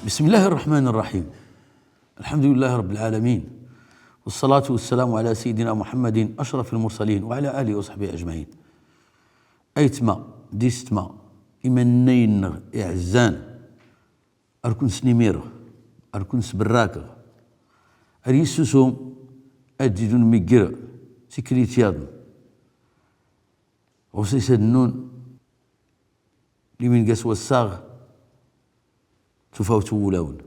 بسم الله الرحمن الرحيم. الحمد لله رب العالمين، والصلاة والسلام على سيدنا محمد أشرف المرسلين وعلى آله وصحبه أجمعين. أيتما ديستما إمنين إعزان أركن سنيمير أركن سبراك أريسوسهم أجدون ميجر سكريتياد وسيسدنون لمن قسوة الساغ تفاوتوا ولاون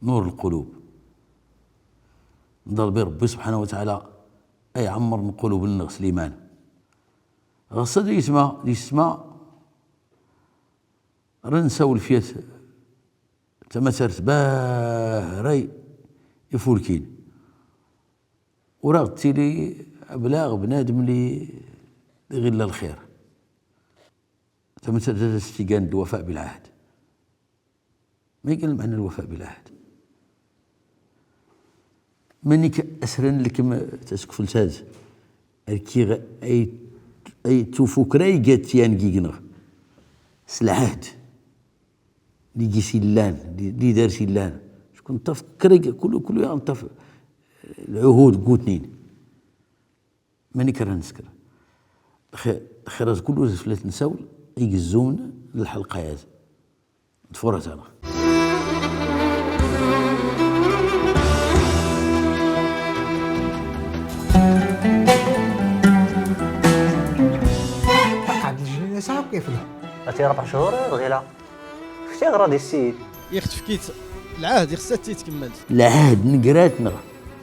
نور القلوب. نضل بربي سبحانه وتعالى أي عمر من قلوب النغس الإيمان غصد يسمع رنساو الفيات تمثرت باهري يفولكين ورغتي لي أبلاغ بنادم لي غير الخير تمثلت استيقان الوفاء بالعهد. ما يقال معنى الوفاء بالعهد منك أسرن لكم تسكفل ساز الكي أي توفوك راي جات يانجينا سلعهد لي جي سيلان لي دار سيلان شكون تفكر كل يوم طف العهود قوتنين ماني كرا نسكر خير كل فلات نساول يجزون للحلقة هذه تفورت أنا عبد الجليل صاحب كيف له؟ أتي 4 شهور غيلا شتي غراضي السيد يختفكيت العهد خصها تيتكمل. العهد نقراتنا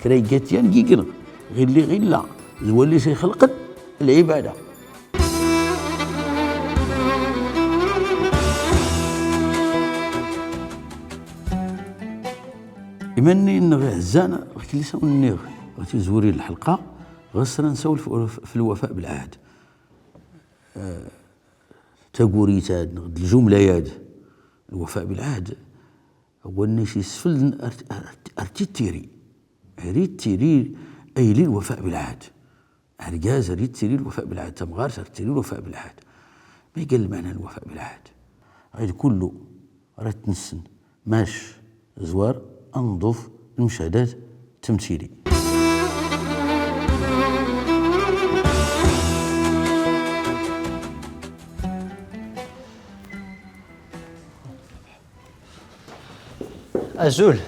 كريقات ينقيقنا غير لا زوال اللي سيخلقت العبادة. إمني إن عزانا غير لي ساو النيغ غتي زوري الحلقة غسر نساول في الوفاء بالعهد. تاقوريتاد الجملة ياد الوفاء بالعهد هو الناس يسفل ريت تيري أي لي الوفاء بالعهد عرقاز ريت تيري الوفاء بالعهد تمغارس ريت تيري الوفاء بالعهد. ما يقال معنى الوفاء بالعهد غير كله راه تنسن ماش زوار أنظف المشاهدات التمثيلي. أزول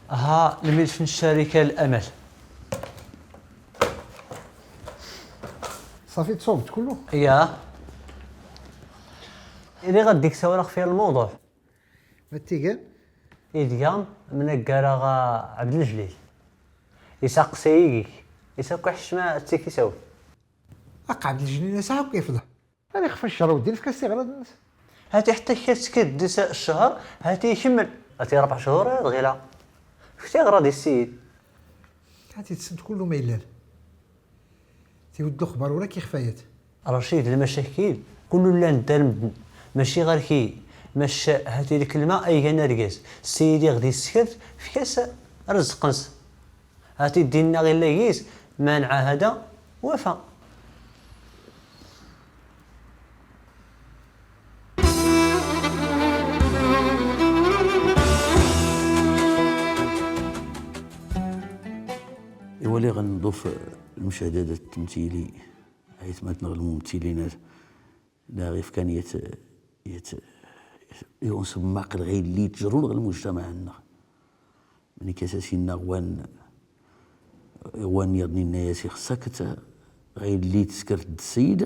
ها الملف الشركة الأمل صافي تصوبت كله؟ يا إذا غديك سوالق في الموضوع ما تيقال؟ يدقام من القراغة عبد الجليل يساق سيقيك يساق حشمة تيكي سوي عبد الجليل صاحب كيف له؟ هذه خفى الشهر ودير في كاسي غلط الناس. هاتي حتى كتسكت ديسا الشهر هاتي يكمل هاتي 4 شهور غيلا شتي غراضي السيد هاتي تسد كله ما يلال تيودو خبر ولا كيخفايات رشيد المشاكل كل لا ندار ماشي غير كي مش هاتي الكلمة أي نرقص سيدي غدي يسكت في كاس رزقنس هاتي دينا غير لاقيس مانع هذا وفا. ولي غنضيف المشاهدات التمثيلي حيث ما تنغ الممثلين لا غير كان ينصب معقل غير اللي تجرون غير المجتمع عندنا من كاساسينا غوان يضني الناس خصك غير اللي تسكرت السيد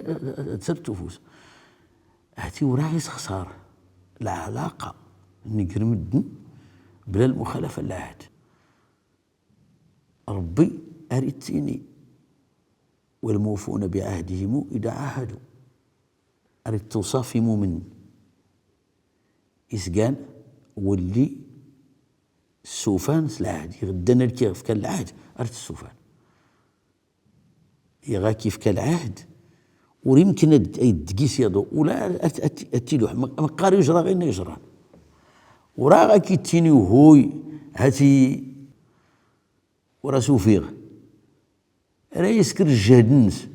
تسر تفوز هاتي وراعيس خسار العلاقة نقر مدن بلا المخالفة للعهد. ربي أريتيني والموفون بعهدهم إذا عاهدوا أريد توصافي مؤمن إسقان واللي السوفان العهد يغدنا الكيف كان العهد أريد السوفان يغا كيف كان العهد ويمكن الدقيس يضو ولا أتيلوح مقاري يجرى غير يجرى وراه كيتيني وهوي هاتي وراه سوفيغ راه يسكر الجهد الناس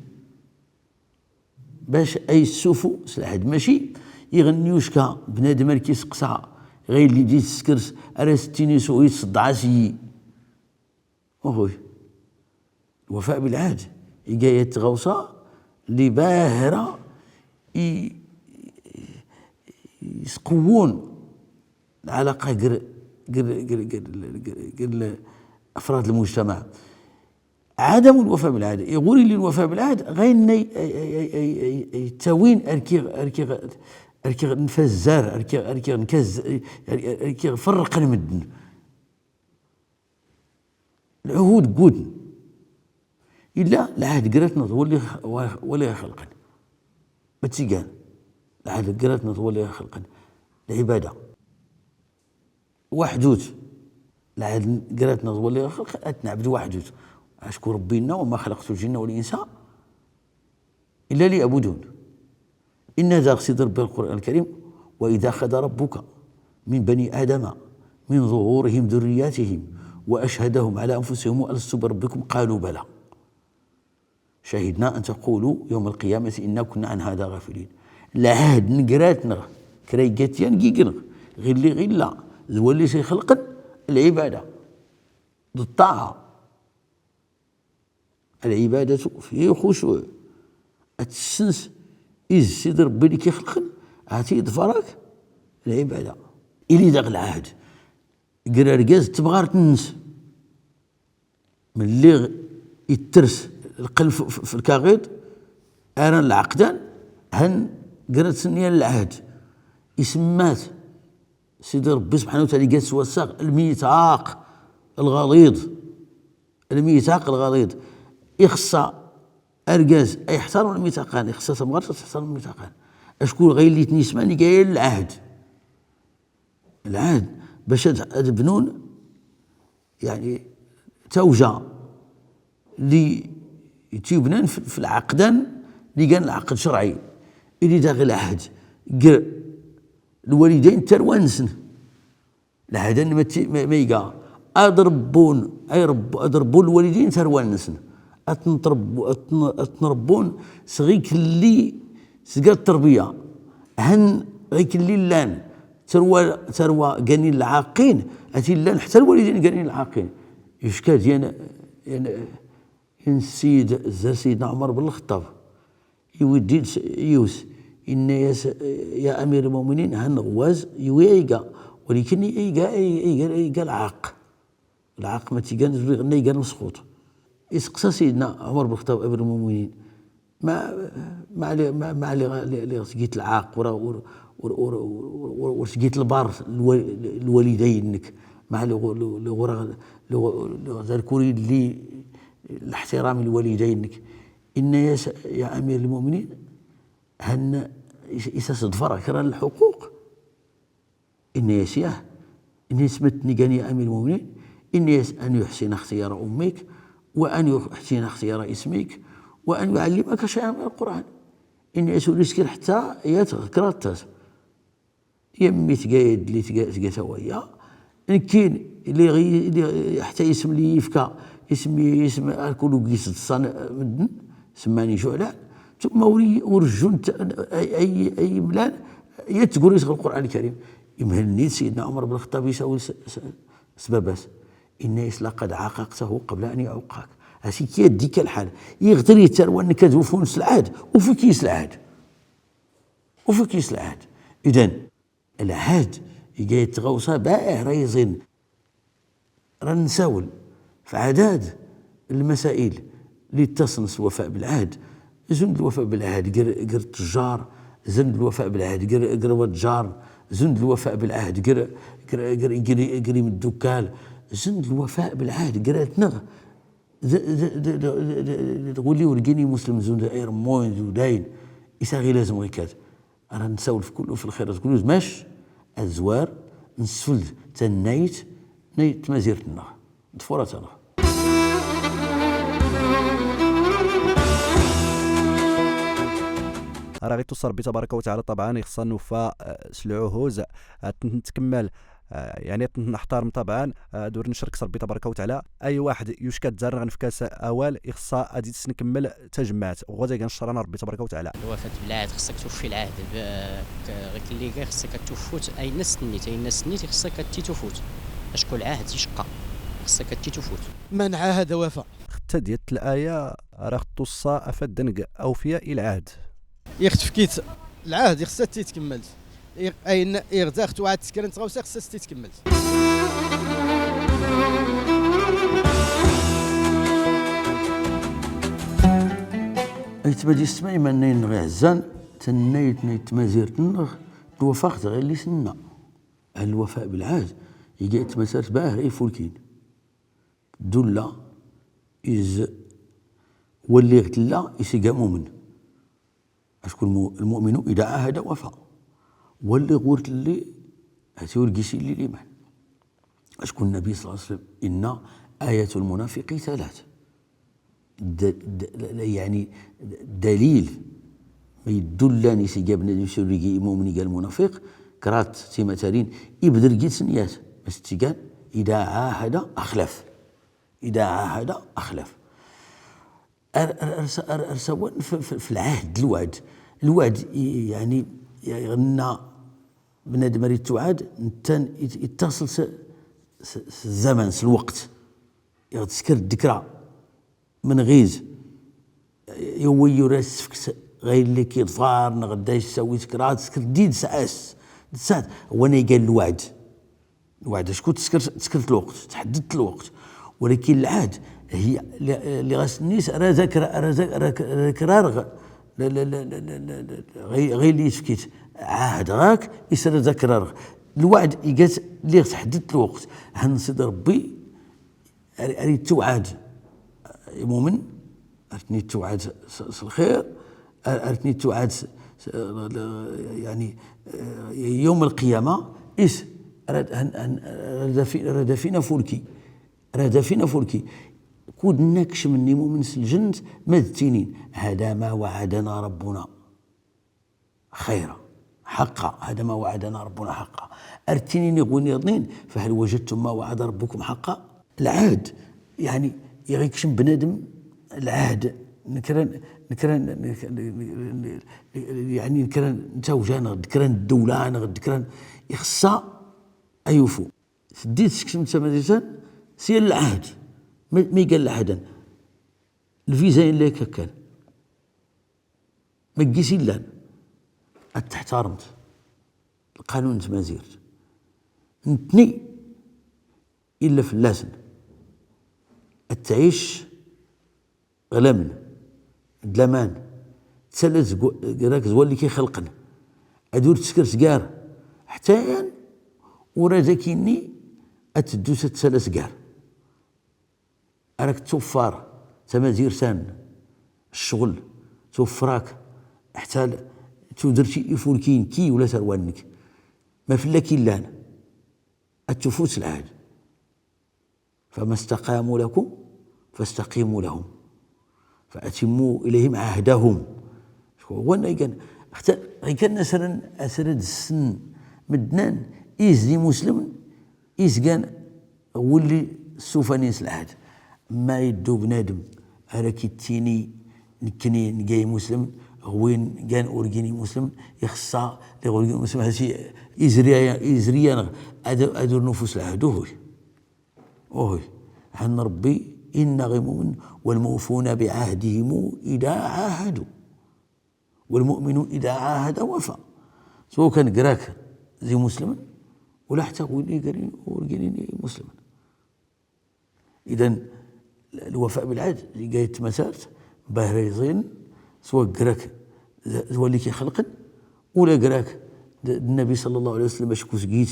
باش اي السوفو سلاحد ماشي يغنيوشكا بنادم اللي كيسقسى غير اللي يجي تسكرس على ستينيس ويتصدع سي اخوي. الوفاء بالعهد يجي غوصه اللي باهره يسقوون العلاقه قر افراد المجتمع. عدم الوفاء بالعهد يقول لي الوفاء بالعهد غير تاوين اركي نفزار اركي نكز اركي فرق المدن. العهود قودن الا العهد قراتنا ولا خلقا بتسيقان. العهد قراتنا ولا خلقا العباده وحدوت. العهد قراتنا ولا خلقا اتنعبد وحدوت. أشكر ربنا وما خلقت الجن والإنس إلا ليعبدون. إن ذا قصد رب القرآن الكريم وإذا أخذ ربك من بني آدم من ظهورهم ذرياتهم وأشهدهم على أنفسهم ألست بربكم قالوا بلى شهدنا أن تقولوا يوم القيامة إنا كنا عن هذا غافلين. العهد نقراتنا كريقاتيان كيقنا غير لا زولي شي خلقا العبادة الطاعة. العبادة في خشوع السنس إذ سيد ربي اللي كيخلقن عاتي يظفرك العبادة. إلي داغ العهد قرا ركاز تبغى تنس من اللي يترس القلب في الكاغيط أنا العقدان هن قرات سنيا العهد يسمات سيد ربي سبحانه وتعالى قاس وساق الميثاق الغليظ. الميثاق الغليظ يخصى أرجاز أي احترم الميثاقان يخصى تبغى تحترم الميثاقان. أشكون غير اللي تنسماني قايل العهد. العهد باش تبنون يعني توجه اللي تيبنان في العقدان اللي كان العقد شرعي اللي داخل العهد الوالدين تروانسن العهدان ما يقع أضربون أي أضربون الوالدين تروانسن أتنربون صغيك اللي سقى التربية هن غيك اللي لان تروى قانين العاقين أتي لان حتى الوالدين قانين العاقين. يشكال ديال السيد سيدنا عمر بن الخطاب يودي يوس إن يا أمير المؤمنين هن غواز يويقا ولكن يقال العاق ما تيقال غنى يقال مسخوط. يسقسى سيدنا عمر بن الخطاب امير المؤمنين ما على سقيت العاق وسقيت البار الوالدينك ما على ذكري اللي الاحترام الوالدينك. ان يا امير المؤمنين هن يستصدفر كرا الحقوق ان يسياه ان يسمتني كان يا امير المؤمنين ان ان يحسن اختيار امك وأن يحسن اختيار اسمك وأن يعلمك شيئا من القرآن. إن يسوليسكر حتى يتذكر التاس يمي تقايد اللي تقايد وياه إن كاين اللي حتى يسم اللي يفكا اسم الكل قيس مدن سماني شعلان ثم ورجون أي بلاد يتقول يسغل القرآن الكريم. يمهلني سيدنا عمر بن الخطاب يساوي سباباس إن لقد عاققته قبل أن يعوقك. هاسي كي ديك الحال يغتر يتروى أنك توفون نفس العهد وفي كيس العهد إذن العهد يجي يتغوصى باهر يزن رنساول في عداد المسائل اللي تصنص الوفاء بالعهد. زند الوفاء بالعهد قر التجار زند الوفاء بالعهد قر وتجار زند الوفاء بالعهد قر من الدكال زند الوفاء بالعهد قرات نغ تقول لي ورقيني مسلم زند اير موين زوداين يساغي لازم غيكات راه نساول في كله في الخيرات كله ماش الزوار نسفل تنايت نيت مازيرتنا دفورتنا. راه غير توصل ربي تبارك وتعالى طبعا خصنا نوفى العهود. نتكمل يعني نحترم طبعا دور نشرك ربي تبارك وتعالى اي واحد يشكى تزرغن في كاس اوال يخصها غادي نكمل تجمعات وغادي كنشرنا ربي تبارك وتعالى. الوفاة بالعهد خصك توفي العهد غير اللي كاع خصك تفوت اي ناس سنيت خصك تفوت اشكون العهد يشقى خصك تفوت من عاهد وفى. حتى ديال الايه راه خصها افدنك اوفياء العهد يختفكيت العهد خصها تيتكملت اين يغتاخت واحد تسكرن تغوسا خصها تيتكملت. ايتبادي السماء منين غير عزان نيت مازير تنغ توفقت غير اللي سنة الوفاء بالعهد يجي تمسرت باه غير فولكين دولا إز واللي غتلا يسيقا مؤمن أشكون المؤمن إذا عاهد وفى واللي غورت اللي هاتيور قيسي اللي ليمان أشكون النبي صلى الله عليه وسلم إن آية المنافق ثلاث يعني دليل ما يدلني سيقا بنادم سوريقي مؤمن قال منافق كرات تيمتالين يبدر قيت سنيات بس تيقال إذا عاهد أخلف إذا عاهد أخلف أرسوان في العهد الوعد يعني يغنى بنادم ريت توعد يتصل الزمن الوقت يتسكر الذكرى من غيز يوي يرسفك غير اللي كيظهر غدا يسوي سكرات تسكر ديد ساعات وانا قال الوعد شكون تسكرت الوقت تحددت الوقت ولكن العهد هي اللي غاس الناس راه ذكرار غير اللي يسكت عهد غاك يصير ذكرار الوعد يقاس اللي تحددت الوقت هنصد ربي اريد توعد مؤمن ارتني توعد الخير ارتني توعد يعني يوم القيامه إس راد فينا فولكي كود نكش مني مؤمن الجنة مذتينين هذا ما وعدنا ربنا خيرا حقا هذا ما وعدنا ربنا حقا ارتنيني غوني اثنين فهل وجدتم ما وعد ربكم حقا العهد يعني يغيكشم بنادم العهد نكران يعني نكران نتوجان نكران الدولة نكران يخصا أيوفو سديت سكشم تمازيسان سير العهد ما يقال لحدا الفيزا اللي كان ما تقيسي لان اتحترمت القانون تمازيرت نتني الا في اللازم التعيش غلامن دلامان تسلز راك زوال اللي كيخلقنا ادور تسكر سكار حتى ورا ذاكيني اتدوس تسلس سكار راك توفر تمازير سان الشغل توفراك حتى تودرتي يفولكين كي ولا تروانك ما في كي لان التفوت العهد فما استقاموا لكم فاستقيموا لهم فأتموا إليهم عهدهم وانا كان أسرد السن مدنان إيزدي مسلم كان هو اللي سوفانيس العهد ما يدو بنادم هراكي تيني نكني نجاي مسلم غوين كان اورجيني مسلم يخصا لغورجيني مسلم هادشي إزريان ادور نفوس العهد اوه حن ربي إن غيمون والموفون بعهدهم إذا عاهدوا والمؤمن إذا عاهد وفى سواء كان قراك زي مسلما ولا حتى غوين اورجيني مسلما إذن الوفاء بالعهد اللي جاي تمسارت باهريزين سواء قراك هو اللي كيخلقن ولا قراك النبي صلى الله عليه وسلم اشكو سقيت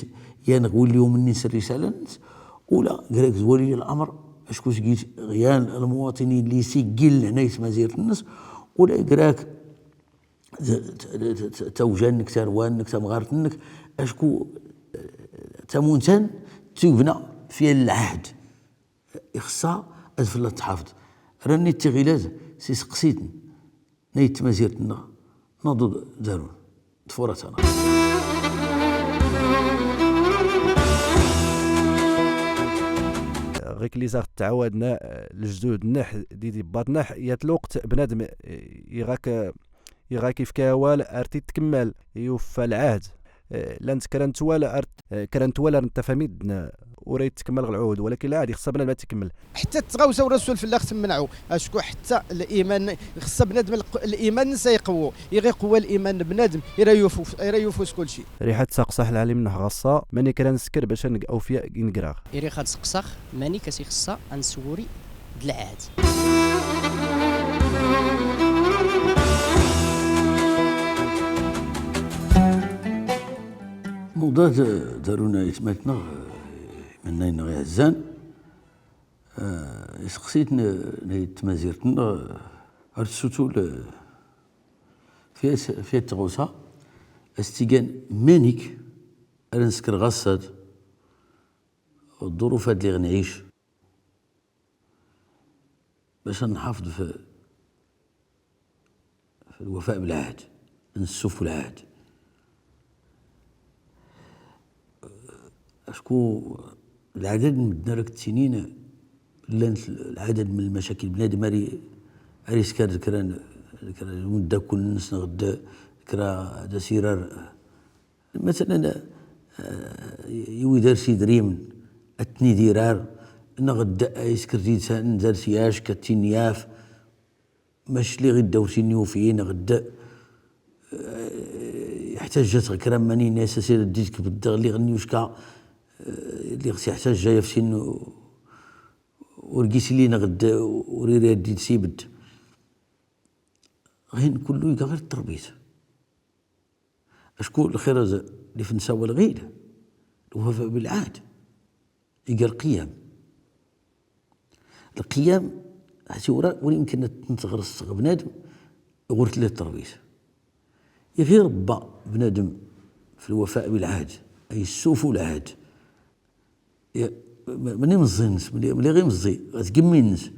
ينغوي اليوم الناس الرسالة ولا قراك زولي الأمر اشكو سقيت غيان المواطنين اللي يسجل هنا مزير الناس ولا قراك توجانك تروانك تمغارتنك اشكو تمونتان تبنى في العهد إخصاء أدفل تحافظ راني التغيلات سيسقسيتن نيت مزيرتنا نضد دارون تفورتنا غير كلي زاغ تعودنا الجدود نح دي باتنا يات الوقت بنادم يغاك في كوال ارتي تكمل يوفى العهد لانت كرنت ولا انت فهميدنا وريت تكمل العهود، ولكن لا عادي خصها بنادم ما تكمل حتى تغاوسوا الرسول في الاخ تمنعوا اشكو حتى الايمان خص بنادم الايمان سيقوى يقوى الايمان بنادم يريوفوس كل شيء. ريحه ساقصح العالم منها غصه ماني كان نسكر باش اوفياء نقراغ إيري خاد سقساخ ماني كاسي خصا أنسوري دلعاد. موضوع دارونا يتماتنا من غير عزان سقسيتنا تمازيرتنا ارتسوتو فيها تغوصا استيقان مانيك نسكر غصاد الظروف هاد اللي غنعيش باش نحافظ في الوفاء بالعهد، نسوف العهد. اشكو العدد من الدرك السنين العدد من المشاكل بنادم اري سكر ذكران المده كل الناس غدا ذكرى دا سيرار مثلا يوي دار سي دريم اتني ديرار نغدا يسكر زيد دار سياش كتينياف ماش لي غدا ورسينيو فين غدا احتاجت كرام ماني ناس سير ديك بالدغ اللي غنيوشكا اللي خصي يحتاج جايه في سن ورقيس لينا غدا وريري ديت سيبد غين كله يلقى غير التربيت. اشكو الخير اللي في النساء والغير الوفاء بالعهد يلقى القيام هاتي ولا يمكن تغرس بنادم غرت له التربيت غير ربا بنادم في الوفاء بالعهد اي السوف العهد ماني مزي الناس ملي غير مزي غتقمي الناس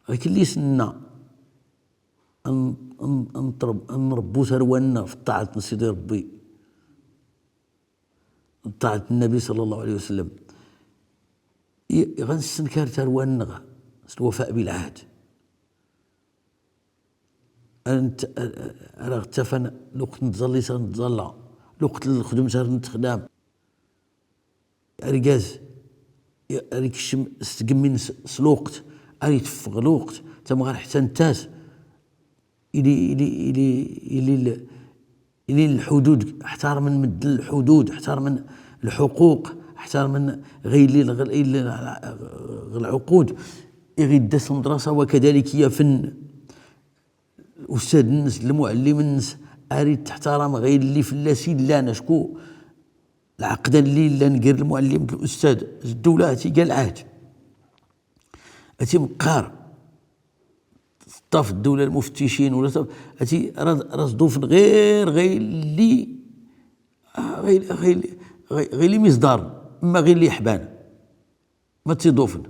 ولكن اللي سنا نربو ثرونا في طاعة سيدي ربي طاعة النبي صلى الله عليه وسلم غنستنكر ثرونا الوفاء بالعهد. انت راه اختفى الوقت نتظلي سنتظلى الوقت الخدم سار نتخدم ركاز ريك الشم استقمين الوقت اري تفغ الوقت تما غير حتى نتاس الى الحدود احترم من مد الحدود احترم من الحقوق احترم من غير العقود يغيد داس المدرسه وكذلك هي فن الاستاذ الناس المعلم الناس اريد تحترم غير اللي فلاسي لا نشكو العقد اللي لا ندير المعلم الاستاذ الدوله هاتي قال العهد هاتي مقار طاف الدوله المفتشين ولا هاتي رصدوف غير اللي غير اللي مصدر اما غير اللي يحبان ما تيضوفن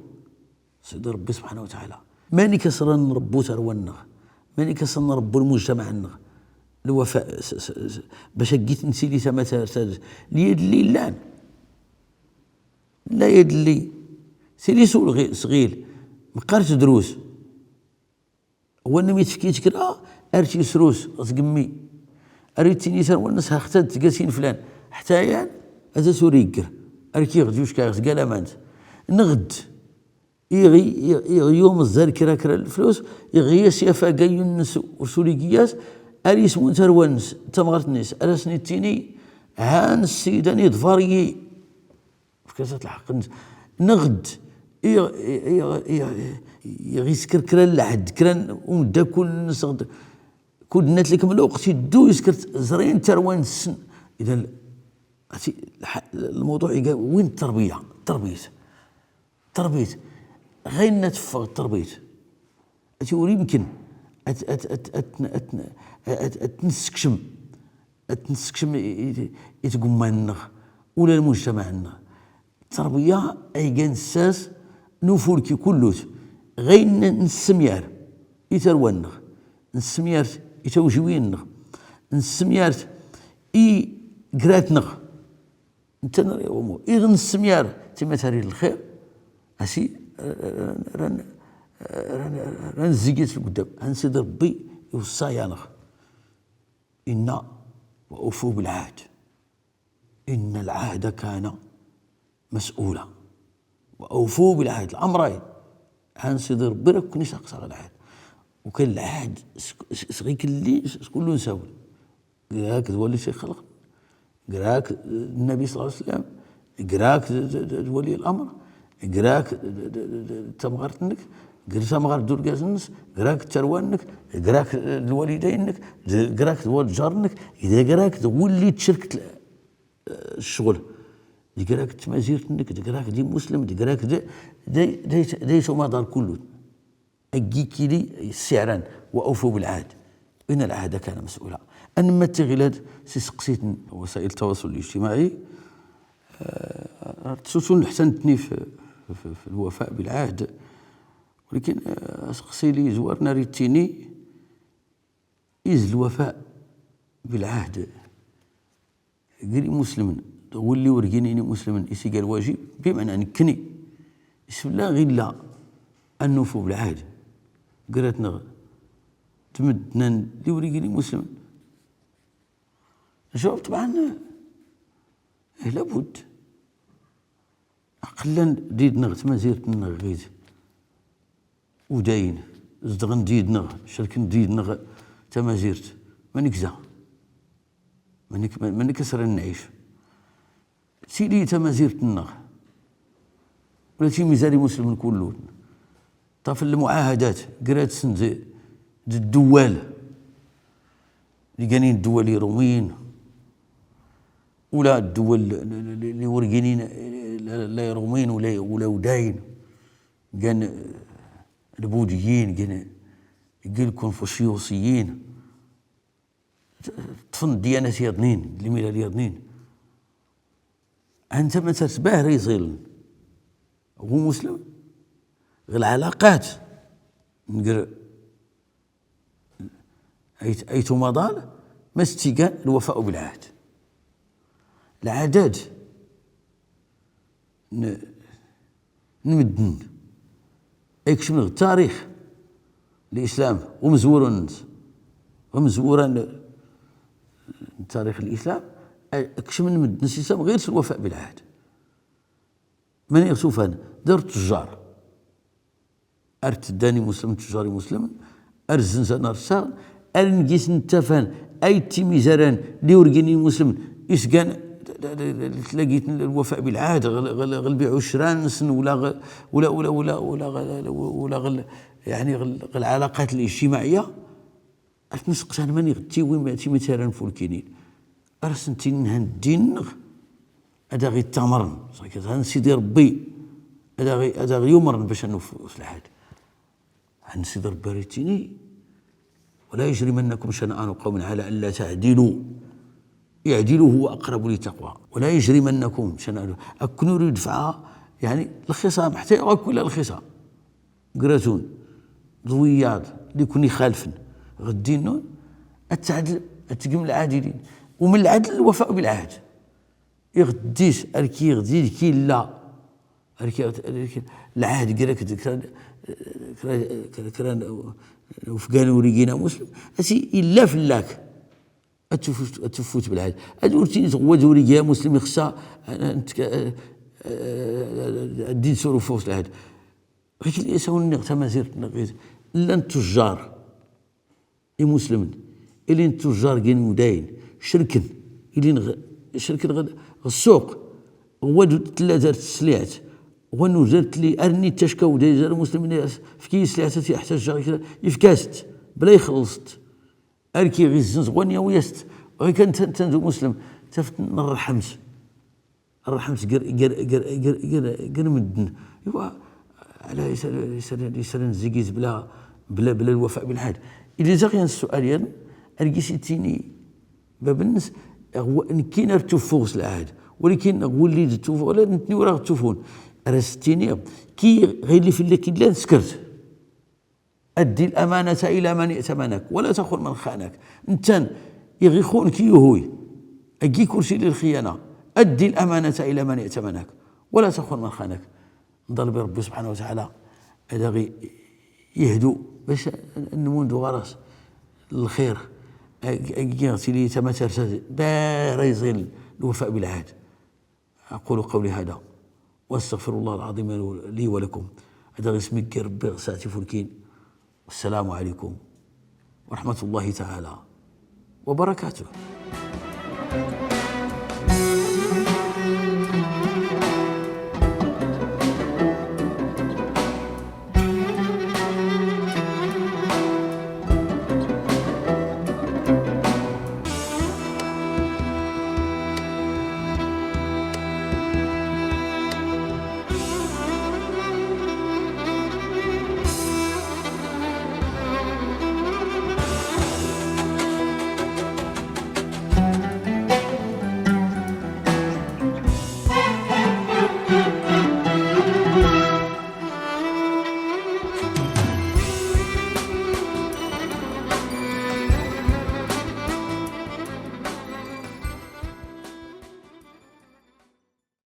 سيدي ربي سبحانه وتعالى ماني كسر نربو ثرونا ماني كسر نربو المجتمع الوفاء باش جيت نسيلي سما اليد اللي لا يد اللي سيلي سول صغير مقارش دروس هو انما يتفكر ارتي سروس غتقمي اريتيني سان والناس حتى تقاسين فلان حتى يان هذا سوري يقر اركي غدوش كاغس قال امانت نغد يغي يوم الزار كرا الفلوس يغي سيافا كاي الناس ورسولي قياس اري سمون تروانس تمغرت الناس على سنتيني هان السيداني ظفاري في كاسات الحق نغد يغي سكر كرا العهد كرا ومدا كل الناس كل الناس اللي كملوا وقت يدو يسكر زرين تروانس اذا الموضوع وين التربيه غير نتفق التربيه تقول يمكن تنسكشم يتقمنا ولا المجتمع لنا التربيه اي كنساس نفولكي كلوت غير نسميار يترونا نسميار يتوجوينا نسميار قراتنا انت نسميار تما تاري الخير اسي ران زيقت لقدام عن سيدي ربي يوصى يانغ إن وأوفوا بالعهد إن العهد كان مسؤولا وأوفوا بالعهد الأمرين عن سيدي ربي راه كنيش أقصر العهد وكان العهد صغير كلي كله نساول قراك تولي شي خلق قراك النبي صلى الله عليه وسلم قراك ولي الأمر قراك تمغرتنك قراك تمغر دور كازنس قراك تروانك قراك الوالدينك قراك تولد جارنك إذا قراك تولي تشركت الشغل قراك تمازيرتنك قراك دي مسلم قراك دي شو دار كله أجيكي لي السعران وأوفوا بالعهد إن العهد كان مسؤولا أنا ما تغلاد سقسيت وسائل التواصل الاجتماعي تسوسون حسنتني في الوفاء بالعهد ولكن سقسي لي زوارنا ريتيني إز الوفاء بالعهد قري مسلم واللي ورقيني مسلم إسي قال واجب بمعنى أنكني بسم الله غير لا أن نوفوا بالعهد قراتنا تمدنا اللي ورقيني مسلم الجواب طبعا لابد أقلا ديد نغ تمازيرت نغ غيد وداين زدغن ديد نغ شركن ديد نغ تمازيرت مانيك زا مانيك سر نعيش سيدي تمازيرت النغ ولا شي ميزاني مسلم كله طاف المعاهدات قرات سن الدوال اللي قانين الدول الروميين ولا الدول اللي ورقينين لا رومين ولا وداين كان البوذيين كان الكونفوشيوسيين طفن الديانات ياضنين الملل ياضنين انت ما تتباه ريزيل هو مسلم غير العلاقات نقرا ايتما ضال ما استيقان الوفاء بالعهد العادات نمدن اكشن التاريخ الاسلام ومزورا تاريخ الاسلام اكشن نمدن السيستم غير الوفاء بالعهد من يشوف انا دار التجار ارتداني مسلم تجاري مسلم ارزنزان ارسال ارنجيس نتفان اي تيميزاران اللي ورقيني مسلم اسكان تلاقيت الوفاء بالعهد غل بيعوا الشرانسن ولا يعني العلاقات الاجتماعيه نسقس انا ماني غتي وين ما تي مثلا فولكينين ارسنتي نهندين هذا غير التمرن هذا سيدي ربي هذا غير يمرن باش نوفوا العهد عن سيدي ربي ريتيني ولا يجرمنكم شنآن قوم على الا تعدلوا يعدلوا هو أقرب للتقوى ولا يجرمنكم شنآن أكنوا يدفع يعني الخصام حتى يأكل الخصام قراتون ضويات اللي يكون يخالفن غدين التعدل التقيم العادلين ومن العدل الوفاء بالعهد يغديش أركي يغدي كي لا أركي العهد قراك كران وفقان وريقينا مسلم أسي إلا فلاك أتفوت بالعهد أدورتيني تغوى دوري يا مسلم يخصى الدين سورو فوس العهد غير اللي يساون تمازير إلا التجار مسلمين إلا التجار كاين مداين شركن إلا شركن السوق هو ثلاثة السلعات ونزلت لي أرني تشكاو دايزار المسلمين في كي سلعات يحتاج يفكاست بلا يخلصت أركي غير الزنزغوانيا ويست غير كان تنزو مسلم تفت الرحمس قر مدن ايوا على يسال نزيكيز بلا الوفاء بالعهد إذا زاغيان السؤال يعني أركيسيتيني باب الناس هو ان كاين ارتفوس العهد ولكن وليد توف ولا نتني وراه توفون رستيني كي غير اللي في اللي كي لا سكرت أدي الأمانة إلى من ائتمنك ولا تخون من خانك أنت يغي خونك يهوي أجي كرسي للخيانة أدي الأمانة إلى من ائتمنك ولا تخون من خانك نضرب ربي سبحانه وتعالى هذا غي يهدوا باش نموندوا غراس الخير قلتي لي تما ترتد بار يزيل الوفاء بالعهد. اقول قولي هذا واستغفر الله العظيم لي ولكم. هذا غير سميك ربي غساتي فلكين. والسلام عليكم ورحمة الله تعالى وبركاته.